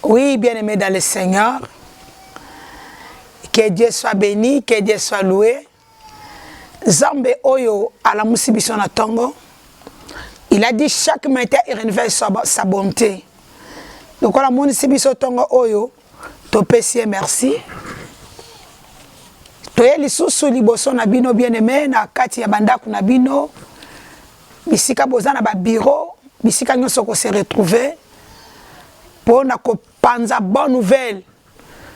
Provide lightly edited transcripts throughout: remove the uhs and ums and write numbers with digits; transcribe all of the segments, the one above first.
Oui, bien-aimés dans le Seigneur, que Dieu soit béni, que Dieu soit loué. Zambe Oyo à la Moussibiso na Tongo, il a dit chaque matin il renouvelle sa bonté. Donc à la Moussibiso Tongo Oyo, Topesier merci. Toye lisusu liboso na bino bien-aimé na kati ya bandaku na bino. Bisika boza na ba bureau, bisika nyonso ko se retrouver. Pour na ko panza bonne nouvelle.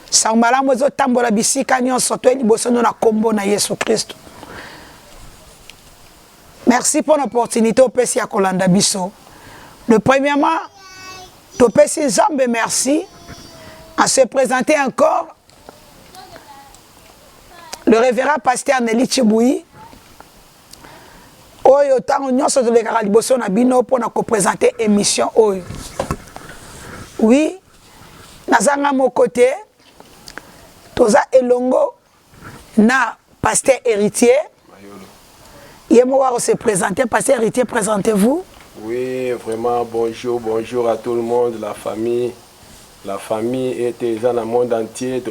Sambala mozo tambola bisika nyonso toye liboso na kombo na Yesu Christ. Merci pour l'opportunité au Pessi à Kolanda Bisso. Le premièrement, au Pessi Zambe merci à se présenter encore le révérend pasteur Nelly Chiboui. Oyo tango nyonso de l'Ekara Liboso na bino pour nous présenter émission Oyo. Oui, nazanga mon côté, toza elongo na pasteur héritier. Il va se présenter, pasteur héritier, présentez-vous. Oui, vraiment, bonjour à tout le monde, la famille. La famille était dans le monde entier,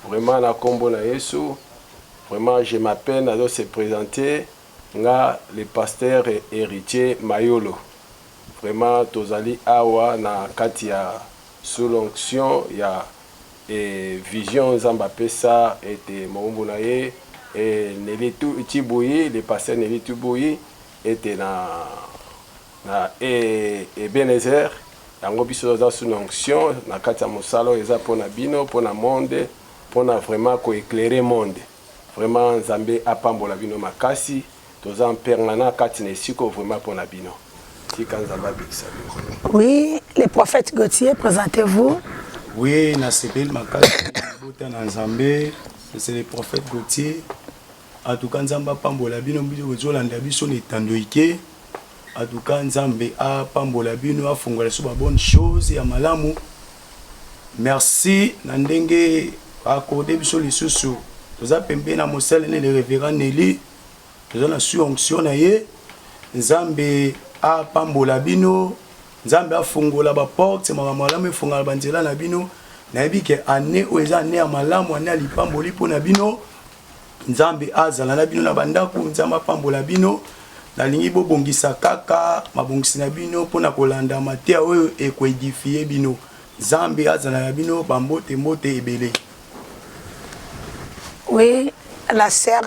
vraiment, la combo na Yesu. Vraiment, je m'appelle à se présenter, le pasteur héritier Mayolo. Vraiment, tozali awa na katia sous l'onction, il y a vision Zambapesa et Moumbunaye. Et Nelly Chiboui, le pasteur Nelly Chiboui était na Ebenezer. Yango biso za sous l'onction na kati ya mosalo eza pona bino pona monde pona vraiment ko éclairer monde. Vraiment Nzambe apambola bino makasi toza mperna na kati na siko vraiment pona bino. Tika Nzamba bikisa. Oui, le prophète Gauthier, présentez-vous. Oui, na sebel makasi bota na Nzambe, c'est le prophète Gauthier. En tout cas, Nzamba pambola bino biso kozolanda biso netandoike. En tout cas, Nzambe a pambola bino a fongola so ba bonne chose ya malamu. Merci na ndenge accordé biso lisusu. Toza pembe na mosala ne le révérend Nelly. Toza na onction na ye. Nzambe a pambola bino. Nzambe a fongola ba porte ma malamu fongola banzela na bino. Na yebi ke année o eza année ya malamu année ya lipamboli pona bino. Nzambe azala na bino na bandaku nzamba pambola bino na lingi bobongisa kaka mabongisi na bino pona kolanda matia oyo ekoedifie bino Nzambe azala na bino bambote mbote ebele. Oui, la sœur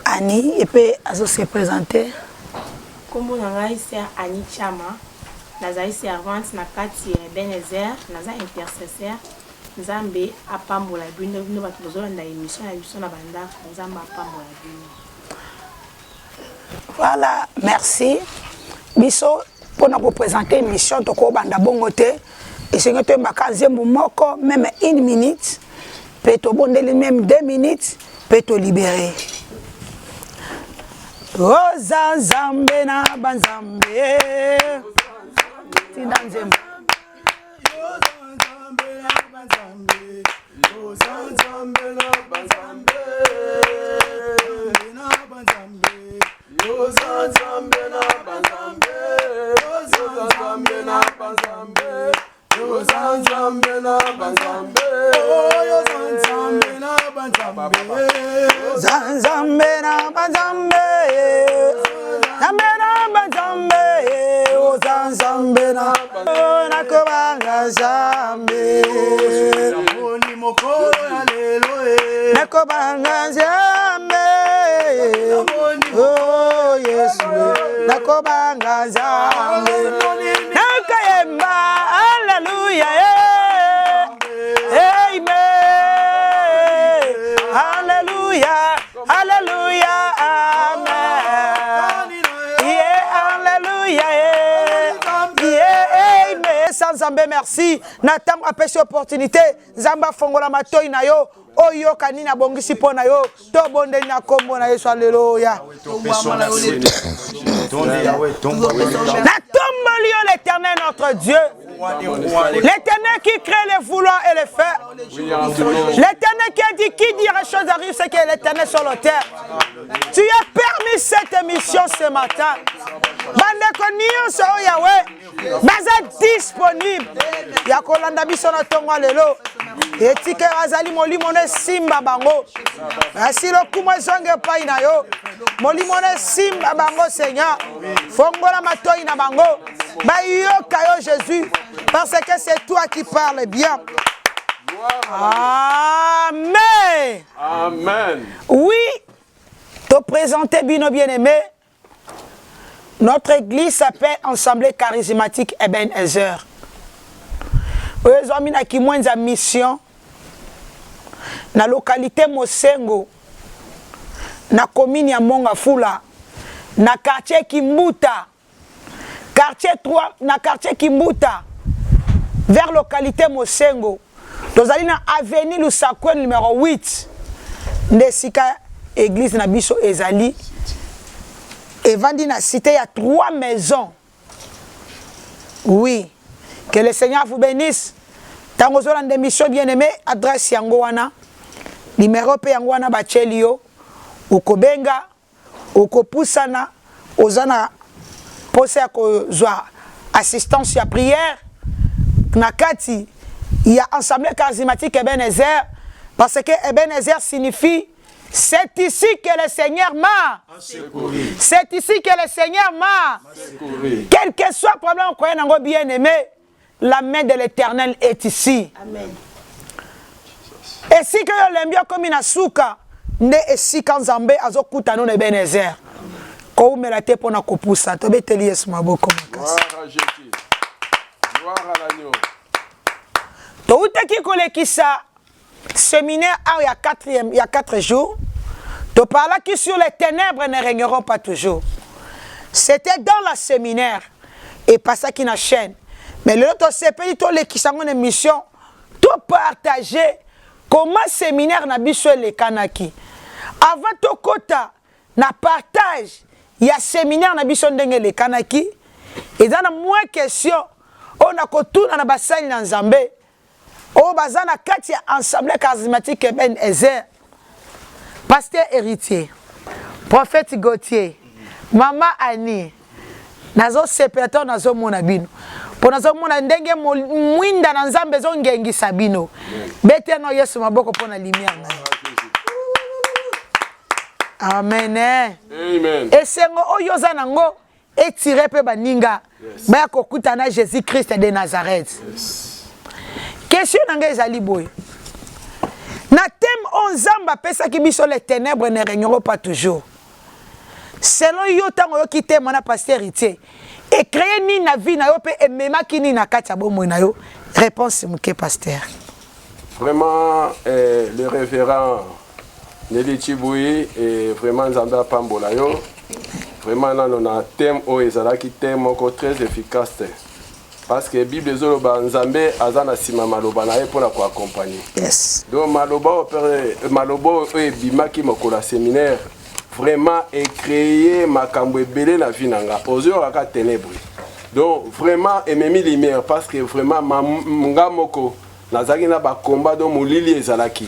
Annie et puis azo se présenter. Kombo na ngai sœur Annie Chama nazali servante na kati ya Ebenezer naza intercesseur. Nzambe apambola bino bino bato bozolanda émission na biso na banda Nzambe apambola bino. Voilà, merci. Biso pour nous présenter émission toko banda bongo te et c'est que makaze moko même 1 minute peut to bondeli même 2 minutes peut to libérer. Roza Nzambe na banzambe. Tindanzemba. Oh yes, nakobanga Nzambe nakayemba hallelujah amen hallelujah hallelujah amen yeah hallelujah yeah amen sans Nzambe merci natam apesi opportunité Nzamba fongola matoi na yo oyo kanina bongisi pona yo to bonde na kombo na Yesu haleluya na tomboli yo l'Éternel notre Dieu, l'Éternel qui crée les vouloirs et les faire, l'Éternel qui a dit qui dira chose arrive, c'est que l'Éternel sur la terre. Tu as permis cette émission ce matin. Bandeko nyonso Yahweh baza disponible ya kolanda biso na tongo lelo etike azali molimo ne simba bango asilo kuma zonge pai na yo molimo ne simba bango Seigneur fongola matoi na bango bayoka yo Jésus parce que c'est toi qui parles bien. Amen. Amen. Oui, te présenter bino bien-aimé. Notre église s'appelle Assemblée charismatique Ebenezer. Nous avons une mission dans la localité Mosengo, dans la commune de Mongafula, dans le quartier Kimbuta, dans quartier Kimbuta, vers la localité Mosengo. Nous allons dans l'avenue Lusakwe numéro 8. Dans l'église de Biso Ezali. Et vendit na cité, il y a 3 maisons. Oui. Que le Seigneur vous bénisse. Tango zola d'émission bien-aimé, adresse yangoana. Numéro pe yangoana bachelio. Ukobenga, ukopusana, ozana pose à kozwa assistance à prière. Nakati, il y a Assemblée charismatique Ebenezer parce que Ebenezer signifie c'est ici que le Seigneur m'a. C'est ici que le Seigneur m'a. Quel que soit le problème, croyez en bien aimé, la main de l'Éternel est ici. Amen. Et si que l'aime bien comme une souka, ne et si quand Zambé azokuta non Ebenezer. Quand me la te pona kopusa, to beteli Yesu maboko makasi. Gloire à Jésus. Gloire à l'agneau. To utaki kolekisa séminaire il y a 4 jours. Tu parles que sur les ténèbres ne régneront pas toujours. C'était dans la séminaire et pas ça qui n'enchaîne. Mais le autre CPI, tous les qui sont en émission, tout partager comment séminaire n'a biso les kanaki. Avant tout kota na partage, il y a séminaire n'a biso ndenge les kanaki. Et dans la moins question, on a kotour na basali na Nzambe. Oh bazana kati ya Assemblée charismatique Ebenezer. Pasteur héritier, prophète Gauthier, maman Annie, nazo separateur nazo mona bino. Po nazo mona ndenge mwinda na Nzambe zo ngengi sabino. Bete no Yesu maboko pona lumière na. Amen. Amen. Et sengo oyo za nango etire pe baninga. Ba kokuta na Jésus Christ de Nazareth. Question nanga ezali boy. Na thème on zamba pesa ki biso les ténèbres ne régneront pas toujours. Selon yo tango yo kité mona pasteur héritier. Et créer ni na vie na yo pe et mema ki ni na kati ya bomo na yo. Réponse muke pasteur. Vraiment le révérend Nelly Chiboui et vraiment Zanda Pambola yo. Vraiment là on a thème o ezala ki thème encore très efficace. Parce que la Bible est Nzambe azana sima maloba na pour la accompagner. Yes. Donc maloba et bima qui mokola séminaire vraiment est créé makambo ebele na vie nanga. Ozio aka ténèbres. Donc vraiment ememi lumière parce que vraiment nga moko nazaki na ba combat do molili ezalaki.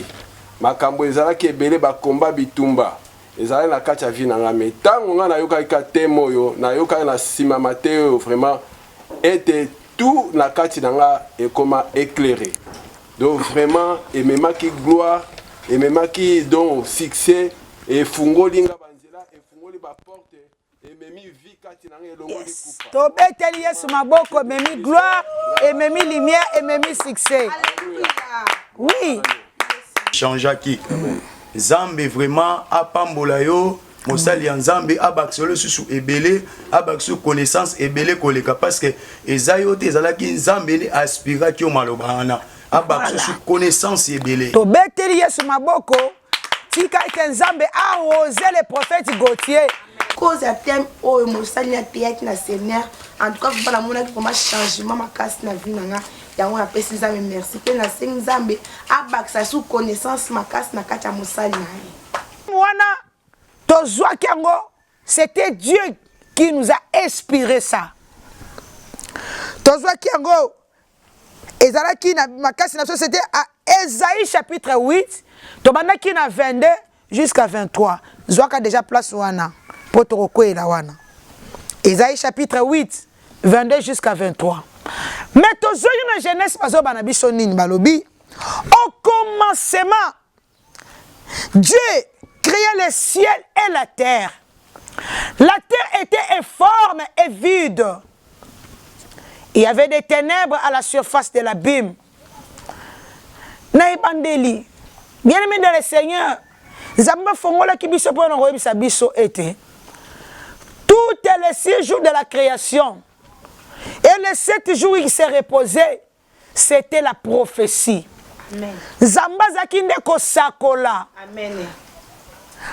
Makambo ezalaki ebele ba combat bitumba. Ezalaki na kati ya vie nanga mais tango nga na yoka ka temo yo na yoka na sima mateo vraiment était tout na kati nanga et comment éclairé. Donc vraiment et même qui gloire et même qui donc succès et fungolinga banzela et fungoli ba porte et même vie kati nanga elongo likupa. To beteli Yesu maboko memi gloire et memi lumière et memi succès. Oui. Changeaki. Zambe vraiment apambola yo. Mosali Nzambe abaksolo susu ebele abakso connaissance ebele koleka parce que ezayote ezalaki Nzambe ni aspira ki o malobana abakso su connaissance ebele to beteli Yesu maboko tika ke Nzambe a osé le prophète Gauthier cause à thème o mosali na théâtre na séminaire en tout cas voilà mon avis comment changement ma casse na vie nanga yango apesi nzambe merci mpe nasengi nzambe abakisa su connaissance makasi na kati ya mosali na ye wana tozwaki yango c'était Dieu qui nous a inspiré ça tozwaki yango ezalaki na makasi na c'était à Ésaïe chapitre 8 tobandaki na 22 jusqu'à 23 zwaka déjà place wana po tokokwela wana Ésaïe chapitre 8 22 jusqu'à 23 mais tozwaki na Genèse bazobana biso nini balobi au commencement Dieu créa le ciel et la terre. La terre était informe et vide. Il y avait des ténèbres à la surface de l'abîme. Naïbandeli, bien aimé dans le Seigneur, Zamba Fongola qui biso pour nous sa biso était. Tous les 6 jours de la création et les 7 jours il s'est reposé, c'était la prophétie. Amen. Zamba zakinde ko sakola. Amen.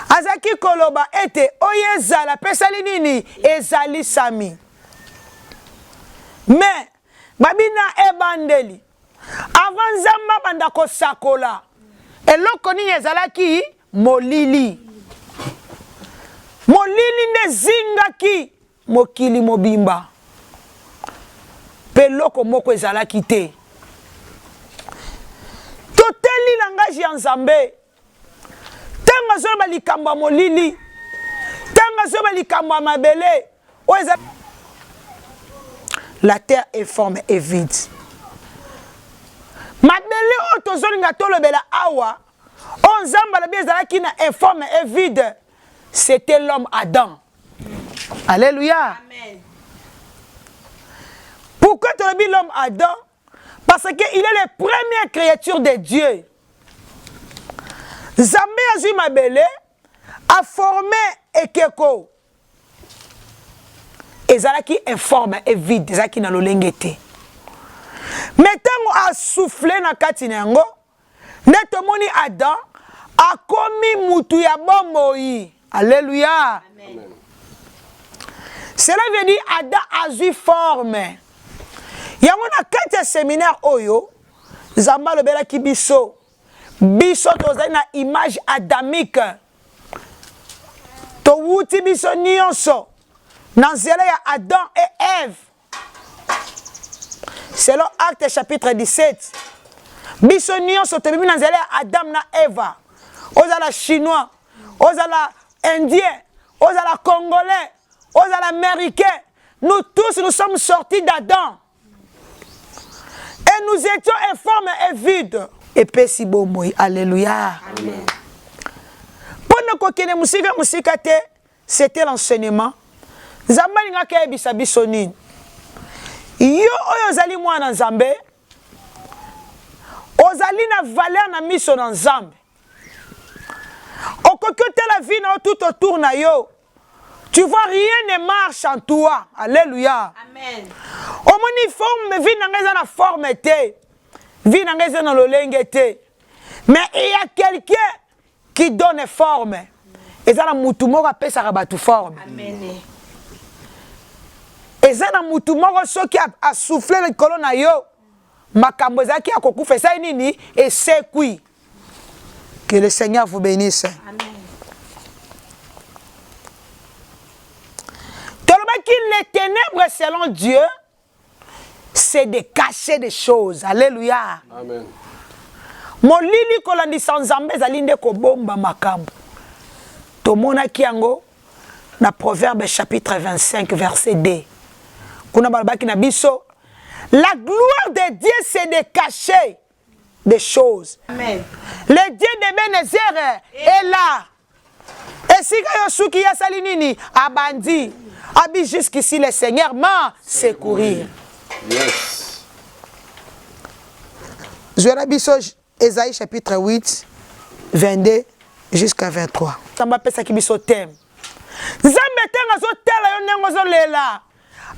Azaki koloba ete oyezala pesali nini ezali sami. Mais babina ebandeli avant Zamba banda ko sakola eloko nini ezalaki molili. Molili ne zingaki mokili mobimba. Peloko moko ezalaki te. Toteli langage ya Nzambe. Tanga zoba likamba molili. Tanga zoba likamba mabele. La terre est forme et vide. Mabele otozolinga tolobela awa. On Nzamba la biezala qui na informe et vide. C'était l'homme Adam. Alléluia. Amen. Pourquoi tu as dit l'homme Adam? Parce qu'il est la première créature de Dieu. Zambé a eu ma belle, a formé Ekeko. Et Zalaki informe et vide, Zalaki na lolengete. Maintenant, a soufflé na katinengo, netomoni Adam, a commis mutu ya bomoi. Alléluia. Amen. Cela veut dire Adam a eu forme. Yango na kati ya séminaire oyo Zamba lobela ki biso biso tozali na image adamique to wuti biso nyonso na nzela ya Adam et Ève selon Acte chapitre 17 biso nyonso tobimi na nzela ya Adam na Eva ozala chinois ozala indien ozala congolais ozala américain nous tous nous sommes sortis d'Adam. Et nous étions informes et vides. Et puis si bon moi, alléluia. Amen. Pendant que musika c'était l'enseignement. Zambali nga ke bisa bisoni. Yo oyo zali mwana Nzambe. Ozali na valeur na miso na Nzambe. Okokote la vie na tout autour na yo. Tu vois, rien ne marche en toi. Alléluia. Amen. Au moni forme, vie n'a pas forme té. Vie n'a pas dans le lengete. Mais il y a quelqu'un qui donne forme. Et ça, la moutoumora peut s'arabatu forme. Amen. Et ça, la moutoumora, ce qui a soufflé le colonne à yo. Makamboza qui a coupé fait ça, nini, et c'est qui. Que le Seigneur vous bénisse. Amen. Les ténèbres selon Dieu, c'est de cacher des choses. Alléluia. Amen. Molili kolandi sanzambe zalinde ko bomba makambo. Tomona kiango na Proverbe chapitre 25 verset 2. Kuna balbaki na biso, la gloire de Dieu c'est de cacher des choses. Amen. Le Dieu de Bénézer est là. Et si Yosuki ya salinini abandi. Abi jusqu'ici le Seigneur m'a secourir. Yes. Zorabiso Ésaïe chapitre 8 22 jusqu'à 23. Tamba pesa ki biso thème. Nzambe tenga zo tela yo nengo zo lela.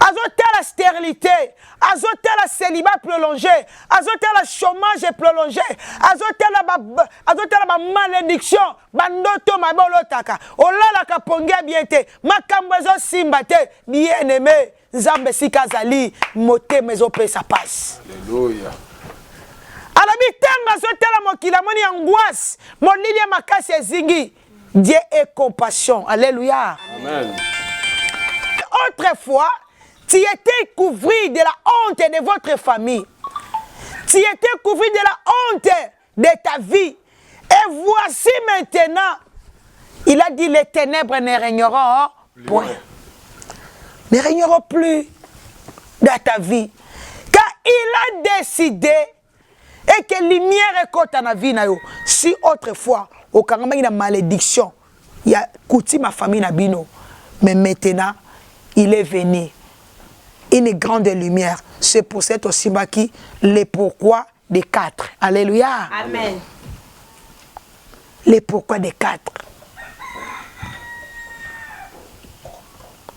azotala stérilité, azotala célibat prolongé, azotala chômage prolongé, azotala ba malédiction, bandoto mabolotaka, olalaka pongia bien te, makambo simba te, bien aimé, Nzambe sikazali, motema ezopesa passe. Alléluia. Alabi tanga azotala mokila moni angoisse, molili makasi ezingi. Dieu est compassion. Alléluia. Amen. Autrefois, tu étais couvert de la honte de votre famille. Tu étais couvert de la honte de ta vie. Et voici maintenant, il a dit les ténèbres ne régneront point. Ne régneront plus dans ta vie. Car il a décidé et que lumière est côté dans la vie. Si autrefois, au Kangama, il y a malédiction, il y a coutume ma famille na bino. Mais maintenant, il est venu. Une grande lumière. C'est pour cette aussi qui les pourquoi des 4. Alléluia. Amen. Les pourquoi des 4.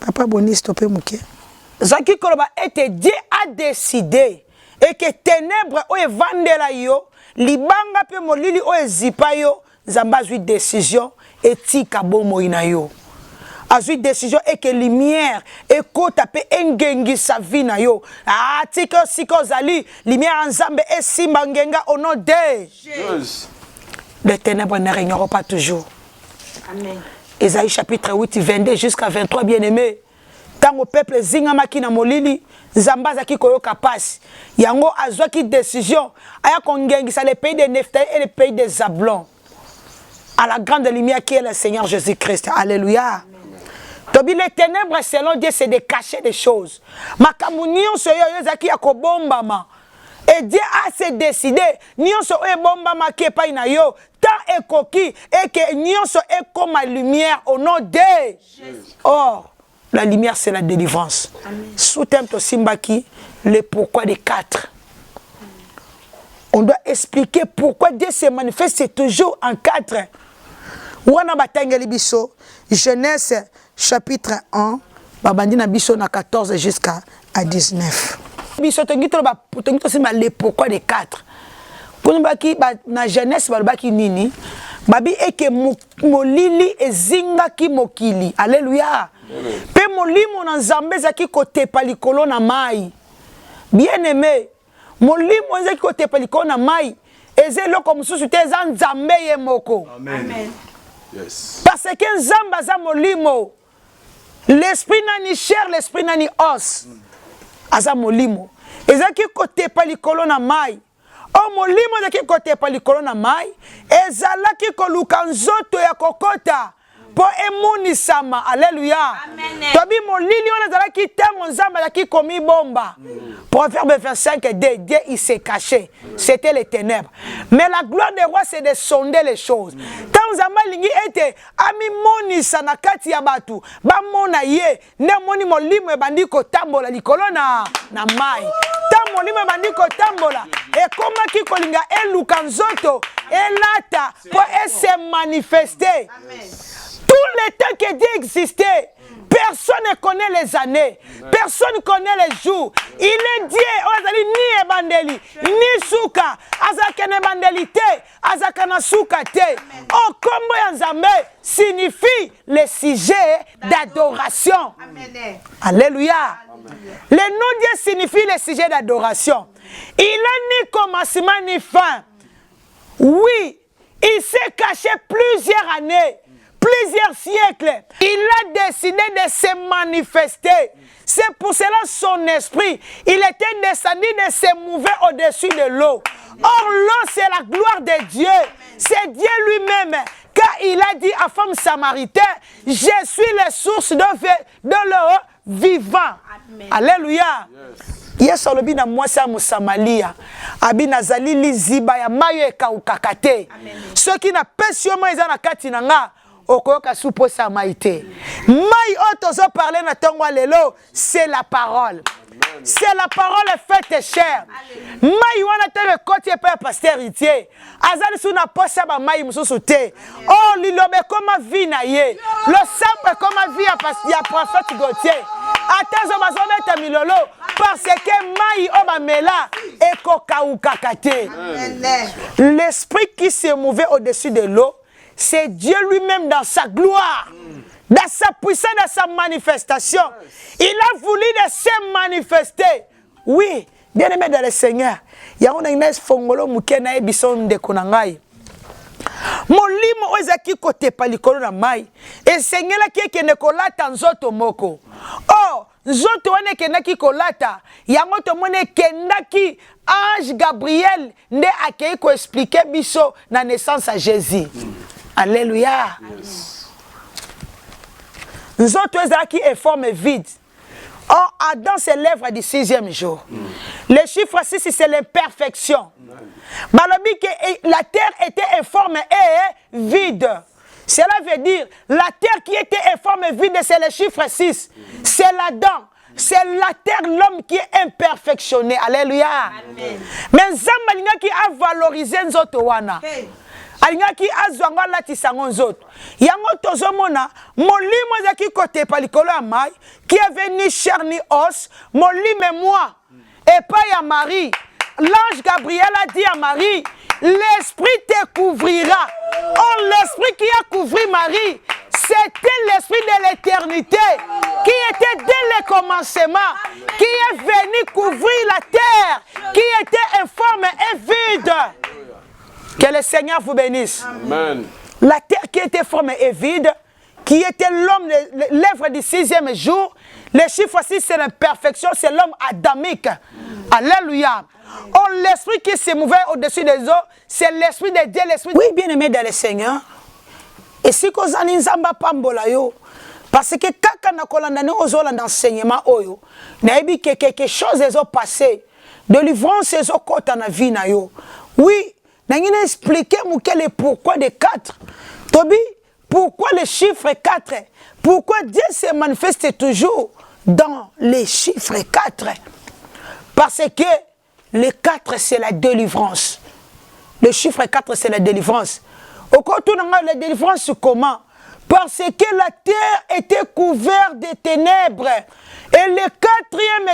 Papa Boni, stoppez mouké. Zaki Koloba était Dieu a décidé et que ténèbres o evandela yo, libanga pe molili o ezipa yo, Zamba a eu décision et tika bomo ina yo. A eu décision et que lumière et kota pe engengi sa vie na yo. Ah tika siko zali, lumière ensemble et simbangenga au nom de Jésus. Les ténèbres ne régneront pas toujours. Amen. Ésaïe chapitre 8, 22 jusqu'à 23, bien-aimés. Tant au peuple zingamaki na molili, Zambaza ki koyoka passe. Yango azwa ki décision. Aya kongengisa le pays de Neftali et le pays de Zablon. À la grande lumière qui est le Seigneur Jésus-Christ. Alléluia. Tobi les ténèbres selon Dieu c'est de cacher des choses. Makamunion so yo zaki ya kobombama. Et Dieu a se décidé, nyonso e bomba make pa ina yo, tant et coquille et que nyonso est comme la lumière au nom de Jésus. Or, la lumière c'est la délivrance. Sous-thème to simbaki, le pourquoi des 4. On doit expliquer pourquoi Dieu se manifeste toujours en 4. Wana batangeli biso, Genèse chapitre 1, babandina biso na 14 jusqu'à 19. Biso tongi to simba le pourquoi des 4. Kunibaki na Genèse balbaki nini? Babi eke molili ezinga ki mokili. Alléluia. Pe molimo na Nzambe zaki kote palikolo na mai. Bien aimé, molimo zaki kote palikolo na mai. Eze loko mususu te za Nzambe ye moko. Amen. Yes. Parce que Nzamba za molimo. L'esprit n'a ni chair, l'esprit n'a ni os. Aza molimo. Ezaki kote palikolo na mai. O molimo zaki kote palikolo na mai. Ezalaki koluka nzoto ya kokota. Po emuni sama. Alléluia. Tobi molili on ezalaki tango Nzamba zaki komi bomba. Proverbe 25, Dieu il s'est caché. C'était les ténèbres. Mais la gloire des rois c'est de sonder les choses. Tant Nzamba lingi ete ami moni sana kati ya batu. Ba mona ye ne moni molimo ebandi kotambola likolo na mai. Tant molimo ebandi kotambola e koma ki kolinga eluka nzoto elata po se manifester. Tout le temps que Dieu existait, personne ne connaît les années, personne ne connaît les jours. Il est Dieu, ni ebandeli, ni souka, azakene bandelité, azakana souka te. Oh, kombo ya Nzambe signifie le sujet d'adoration. Alléluia. Le nom Dieu signifie le sujet d'adoration. Il a ni commencement ni fin. Oui, il s'est caché plusieurs années. Plusieurs siècles, il a décidé de se manifester. C'est pour cela son esprit, il était descendu de se mouvoir au-dessus de l'eau. Or, l'eau, c'est la gloire de Dieu. C'est Dieu lui-même. Car il a dit à femme samaritaine, je suis la source de l'eau vivant. Amen. Alléluia. Yes, olobi na mwasi ya Mosamalia abina zali liziba ya mayo ekauka te. Soki na pesi yo eza na kati na nga okoyoka supo sa maite. Mai otozo parler na tongo lelo, c'est la parole. C'est la parole faite chère. Mai wana te koti pe pasteur Itier. Azali suna posa ba mai mususu te. Oh lilobe koma vie na ye. Le sang koma vie ya prophète Gauthier. Atazo bazobeta milolo parce que mai obamela ekokaukakate. L'esprit qui se mouvait au-dessus de l'eau, c'est Dieu lui-même dans sa gloire, dans sa puissance, dans sa manifestation. Il a voulu de se manifester. Oui, bien aimé dans le Seigneur. Il y a un fongolo mukena ebison de konangai. Molimo ozaki kote palikolo na mai. Et Seigneur qui ne kolata nzoto moko. Oh, nzoto wane kenaki kolata. Yango to mone kenaki ange Gabriel nde akei ko expliquer biso na naissance à Jésus. Alléluia. Nzoto ezaki est forme vide. Or, Adam s'élève du 6e jour. Le chiffre 6, c'est l'imperfection. Malobi que la terre était informe et vide. Cela veut dire, la terre qui était informe et vide, c'est le chiffre 6. C'est l'Adam. C'est la terre, l'homme qui est imperfectionné. Alléluia. Amen. Mais Zambalinga qui a valorisé Nzoto wana. Alingaki azwanga lati sango nzoto. Yango tozomona molimo zaki kote palikolo ya mai qui avait ni chair ni os, molime moi et pas ya Marie. L'ange Gabriel a dit à Marie, l'esprit te couvrira. Oh, l'esprit qui a couvert Marie, c'était l'esprit de l'éternité qui était dès le commencement, qui est venu couvrir la terre, qui était informe et vide. Que le Seigneur vous bénisse. Amen. La terre qui était formée et vide, qui était l'homme, l'œuvre du 6e jour, le chiffre 6 c'est l'imperfection, c'est l'homme adamique. Alléluia. Oh, l'esprit qui se mouvait au-dessus des eaux, c'est l'esprit de Dieu, l'esprit. Oui, bien aimé dans le Seigneur. Et si vous avez nzamba pambola yo, parce que quand on a dans l'enseignement oyo, naebi que quelque chose est passé, de livrance est côté dans la vie na yo. Oui. N'ayez expliqué le pourquoi de 4. Tobi, pourquoi le chiffre 4? Pourquoi Dieu se manifeste toujours dans les chiffres 4? Parce que le 4 c'est la délivrance. Le chiffre 4 c'est la délivrance. Au côté de la délivrance comment? Parce que la terre était couverte de ténèbres. Et le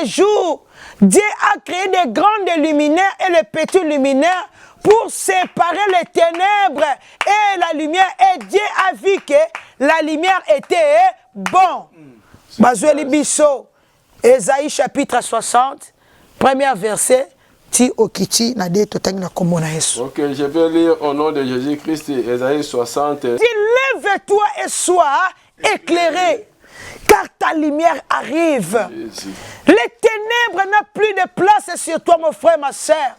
4e jour, Dieu a créé des grandes luminaires et les petits luminaires pour séparer les ténèbres et la lumière. Et Dieu a vu que la lumière était bon. Bazueli Bisso, Ésaïe chapitre 60, premier verset. Ok, je vais lire au nom de Jésus-Christ, Ésaïe 60. Dis, lève-toi et sois éclairé, car ta lumière arrive. Les ténèbres n'ont plus de place sur toi, mon frère, ma soeur.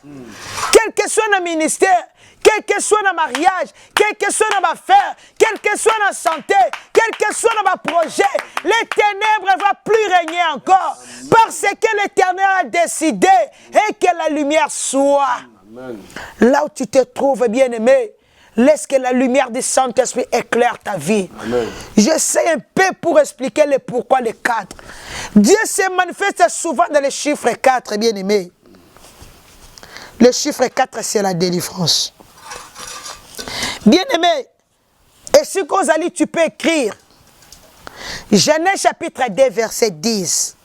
Quel que soit le ministère, quel que soit le mariage, quel que soit l'affaire, quel que soit la santé, quel que soit le projet, les ténèbres ne vont plus régner encore. Parce que l'Éternel a décidé et que la lumière soit. Amen. Là où tu te trouves, bien-aimé, laisse que la lumière du Saint-Esprit éclaire ta vie. Amen. J'essaie un peu pour expliquer le pourquoi les 4. Dieu se manifeste souvent dans les chiffres 4, bien-aimé. Le chiffre 4, c'est la délivrance. Bien-aimé, et si Kozali, tu peux écrire Genèse chapitre 2, verset 10.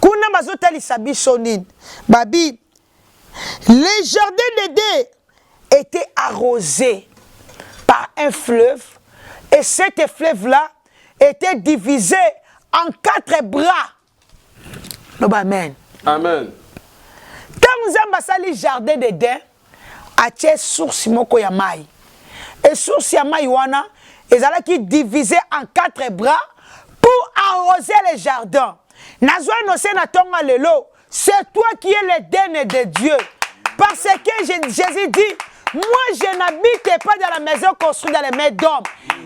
Kuna mazotali sabi sonin. Babi, les jardins d'Éden étaient arrosés par un fleuve, et cet fleuve-là était divisé en 4 bras. Amen. Amen. Quand nous avons sali jardin d'Éden, a tché source moko ya mai. Et source ya mai wana, ezalaki divisé en 4 bras pour arroser les jardins. Nazwa no se na tonga lelo, c'est toi qui es l'Éden de Dieu. Parce que Jésus dit, moi je n'habite pas dans la maison construite dans les mains d'hommes.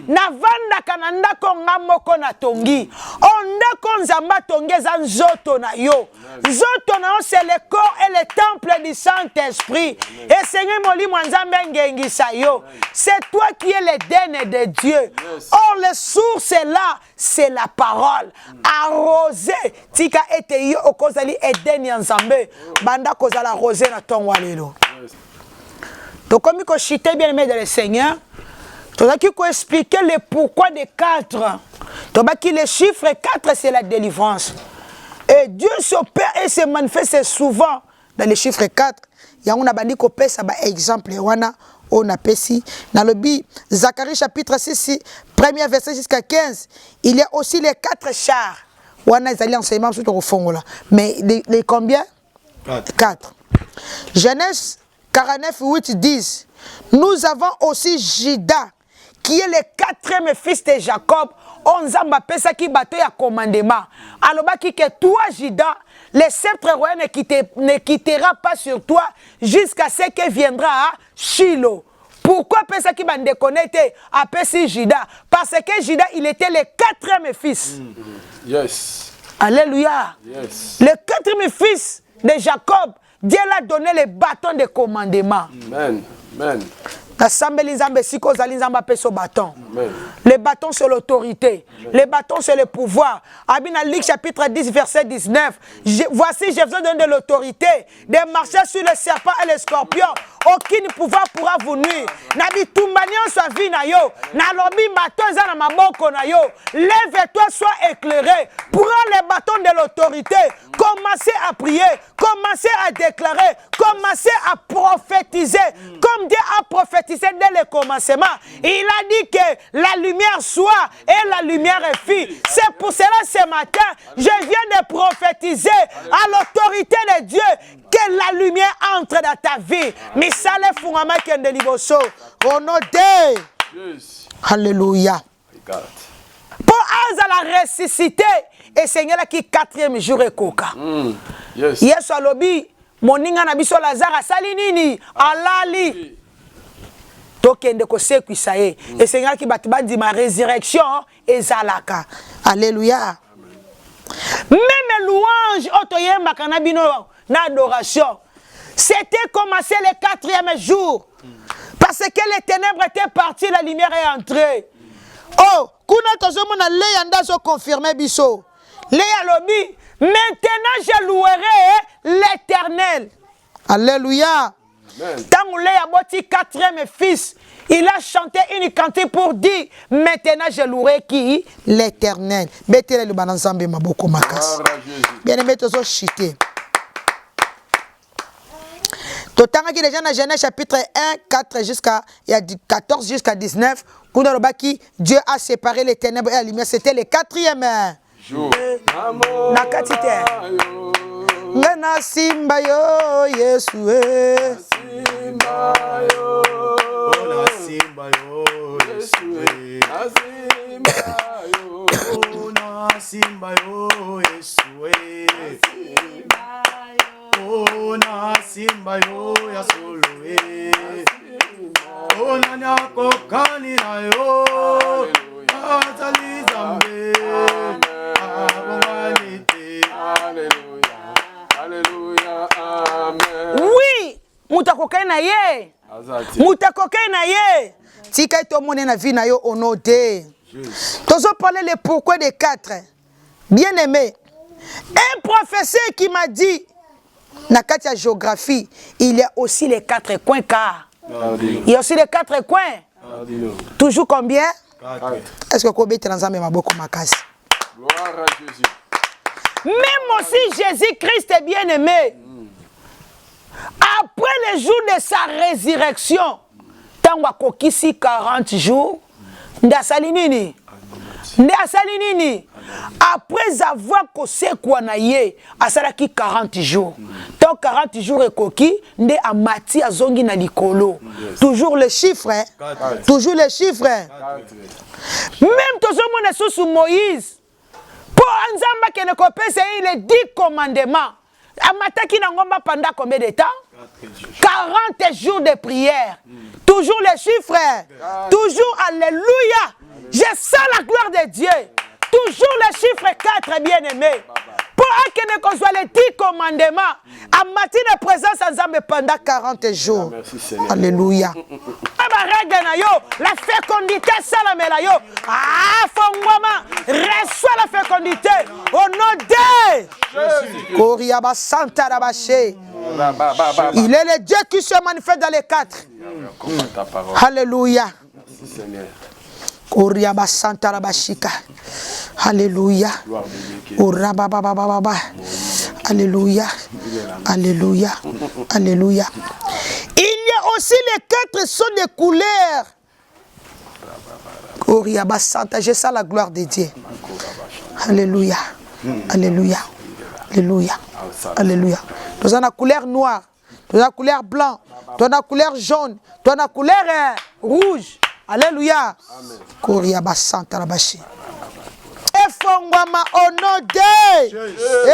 Navanda kananda konga moko na tongi. Onda konzamba tongi za nzoto na yo. Nzoto na yo c'est le corps et le temple du Saint-Esprit. Et Seigneur moli mwanzambe ngengisa yo. C'est toi qui es l'Éden de Dieu. Or le source est là, c'est la parole. Arrosé. Tika ete yo okozali Éden ya Nzambe. Banda kozala arrosé na tongo lelo. Donc comme il chité bien aimé dans le Seigneur, tu as qu'il faut expliquer le pourquoi des 4. Tu as le chiffre 4 c'est la délivrance. Et Dieu s'opère et se manifeste souvent dans les chiffres 4. Il y a un exemple. On a pesi. Dans le bi, Zacharie chapitre 6, premier verset jusqu'à 15. Il y a aussi les 4 chars. On a les enseignements sur le fond là. Mais les combien? 4. Genèse 49, 8, 10. Nous avons aussi Juda, qui est le 4e fils de Jacob. On zamba pesa qui bateau ya commandement. Alors que toi Juda, le sceptre royal ne quittera pas sur toi jusqu'à ce que viendra à Shiloh. Pourquoi pesa qui va déconnecter à Pessi Juda? Parce que Juda, il était le 4e fils. Yes. Alléluia. Yes. Le 4e fils de Jacob, Dieu l'a donné le bâton de commandement. Amen. Amen. Le bâton c'est l'autorité. Le bâton c'est le pouvoir. Abina Luc chapitre 10 verset 19. Voici je vous donne de l'autorité de marcher sur les serpents et les scorpions. Aucun pouvoir pourra vous nuire. Nabi tumbanion sa vie na yo. Na lobi bâton za na maboko na yo. Lève-toi, sois éclairé. Prends le bâton de l'autorité. Commencez à prier. Commencez à déclarer. Commencez à prophétiser. Comme Dieu a prophétisé dès le commencement. Il a dit que la lumière soit et la lumière est fille. C'est pour cela ce matin, je viens de prophétiser à l'autorité de Dieu que la lumière entre dans ta vie. Misale fungama kende liboso. Au nom de Alléluia. Pour Aza la ressuscité et Seigneur qui 4e jour et koka. Yes. Yesu alobi moninga na biso Lazare asali nini? Alali. Tokende ko sekwisa ye. Et Seigneur qui batiba dit ma résurrection ezalaka. Alléluia. Même louange otoyemba kana bino na adoration. C'était commencé le 4e jour. Parce que les ténèbres étaient parties, la lumière est entrée. Oh, kuna tozomona leyanda zo confirmer biso. Leya lobi, maintenant je louerai l'Éternel. Alléluia. Tant Léa boti 4e fils, il a chanté une cantique pour dire maintenant je louerai qui? L'Éternel. Betele le bananzambe maboko makas. Bien-aimé tozo chité. Totanga qui déjà dans Genèse chapitre 1, 4 jusqu'à 14 jusqu'à 19, Dieu a séparé les ténèbres et la lumière. C'était le 4e jour. Nakatite. Ngana simba yo Yesue. Simba yo. Ona simba yo Yesue. Simba yo. Ona simba yo Yesue. Ona simba yo ya soloe. Ona nyako kani na yo. Atali zambe. Abonganite. Alléluia. Alléluia. Amen. Oui, mutakokai na ye. Mutakokai na ye. Tika to mone na vie na yo onode. Tozo parler le pourquoi des 4. Bien aimé. Un professeur qui m'a dit na katia géographie, il y a aussi les 4 coins car. Il y a aussi les 4 coins. Toujours combien? 4. Est-ce que Kobe Tranzame m'a beaucoup makasi? Gloire à Jésus. Même aussi Jésus-Christ est bien aimé. Après le jour de sa résurrection, tant wa kokisi 40 jours, ndasali nini? Ndasali nini? Après avoir kosé kwa na ye, asalaki 40 jours. Tant 40 jours et koki, nde amati azongi na likolo. Toujours le chiffre, hein? Toujours le chiffre. Même tous les gens sous Moïse, pour Anzamba qui ne kopese, il est 10 commandements. Amataki n'angomba pendant combien de temps? 40 jours de prière. Toujours les chiffres. Toujours alléluia. Je sens la gloire de Dieu. Toujours le chiffre 4, bien aimé. Pour que ne soit les 10 commandements, à matin de présence ensemble pendant 40 jours. Merci Seigneur. Alléluia. La fécondité, ça la mela yo. Ah, fongoma, reçois la fécondité. Au nom de Jésus. Koriaba Santa Rabaché. Il est le Dieu qui se manifeste dans les 4. Alléluia. Merci Seigneur. Koriaba Santa Rabashika. Alléluia. Orababababa. Alléluia. Alléluia. Alléluia. Il y a aussi les 4 sons de couleurs. Koriaba Santa. J'ai ça la gloire de Dieu. Alléluia. Alléluia. Alléluia. Alléluia. Nous avons la couleur noire. Nous avons la couleur blanc. Nous avons la couleur jaune. Nous avons la couleur rouge. Alléluia. Koriaba Santa Rabashi. Efongwama au nom de.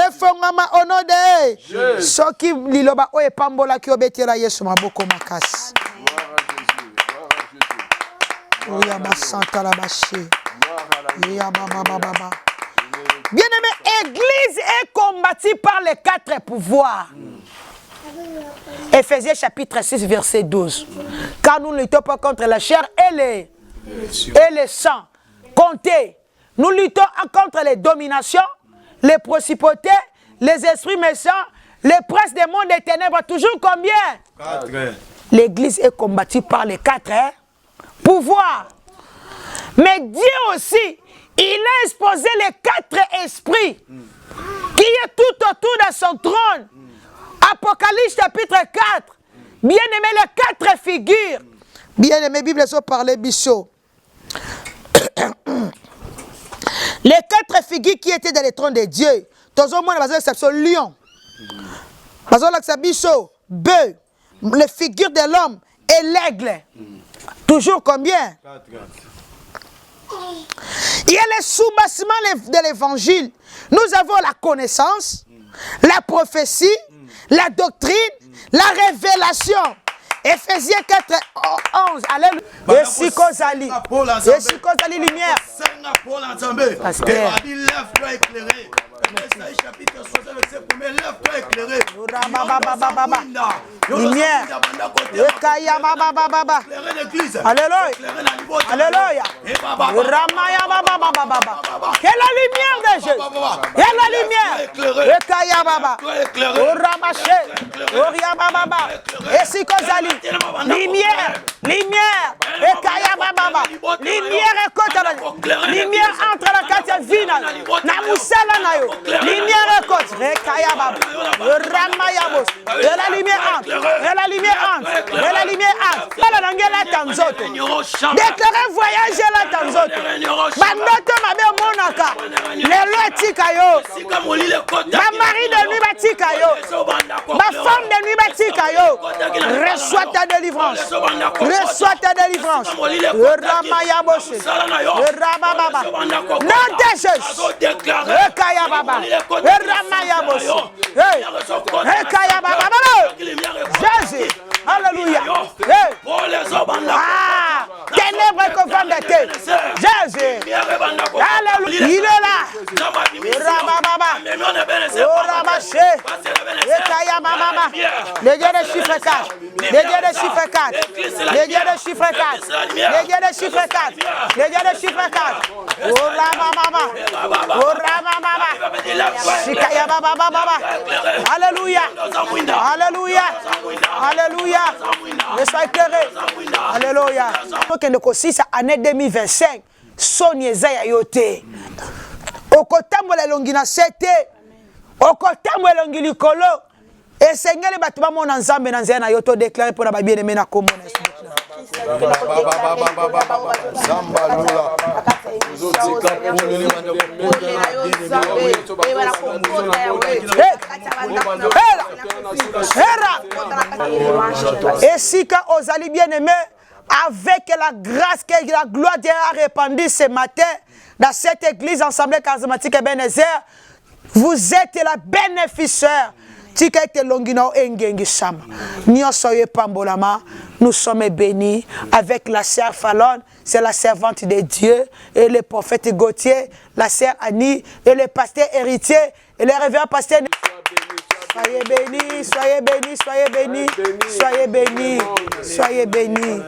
Efongwama au nom de. Soki liloba o epambola ki obetela Yesu maboko makasi. Koriaba Santa Rabashi. Bien-aimé, Église est combattue par les 4 pouvoirs. Éphésiens chapitre 6, verset 12. Car nous ne luttons pas contre la chair et le sang. Comptez. Nous luttons contre les dominations, les principautés, les esprits méchants, les princes des mondes des ténèbres. Toujours combien? 4. L'Église est combattue par les 4 pouvoirs. Mais Dieu aussi, il a exposé les 4 esprits qui est tout autour de son trône. Apocalypse chapitre 4. Bien-aimé, les 4 figures. Bien-aimé, Bible sont parlé bichot. Les 4 figures qui étaient dans le trône de Dieu. Tous au moins, l'exception lion. L'exception bichot, bœuf, les figures de l'homme et l'aigle. Toujours combien? 4. Il y a les soumassements de l'évangile. Nous avons la connaissance, la prophétie, la doctrine, la révélation. Éphésiens 4, 11. Alléluia. Esi kozali lumière. Pasteur. Chapitre 60, verset 1, lève-toi éclairé. Lumière. Alléluia. Alléluia. Quelle la lumière de Jésus. Quelle la lumière. Ekaya baba. Oramache. Oriababa. Esi kozali. Lumière. Lumière. Ekaya baba. Lumière ekota. Lumière entre la katia vina. Na musala na yo. Lumière écoute, Rekaya Baba, Ramayabos, de la lumière entre, de la lumière entre, de la lumière entre. La langue la tanzoto. Déclarez voyager la tanzoto. Bandoto mabe monaka. Les lois tikayo. Ma mari de nuit batikayo. Ma femme de nuit batikayo. Reçois ta délivrance. Reçois ta délivrance. Ramayabos, Rababa. Non de Jésus. Rekaya Baba. Jésus, alléluia. Ténèbres confondent de thé. Jésus, alléluia. Il est là. Le Dieu de chiffre 4. Le Dieu de chiffre 4. Le Dieu de chiffre 4. Le Dieu de chiffre 4. Le Dieu de chiffre 4. Oh alléluia. Alléluia. Alléluia. Je sois éclairé. Alléluia. Donc, il y a année 2025. Sonia Zaya Yote. Okotambo la longina sete. Okotambo la longi likolo. Et Seigneur, les bâtiments mon ensemble dans un ayoto déclaré pour la bien aimée na commun. Et si quand vous allez bien aimer, avec la grâce que la gloire de Dieu a répandue ce matin dans cette église ensemble charismatique Ebenezer, vous êtes la bénéficiaire. Nous sommes bénis avec la sœur Fallon, c'est la servante de Dieu, et le prophète Gauthier, la sœur Annie, et le pasteur héritier, et le révérend pasteur. Soyez bénis, soyez bénis, soyez bénis, soyez bénis, soyez bénis.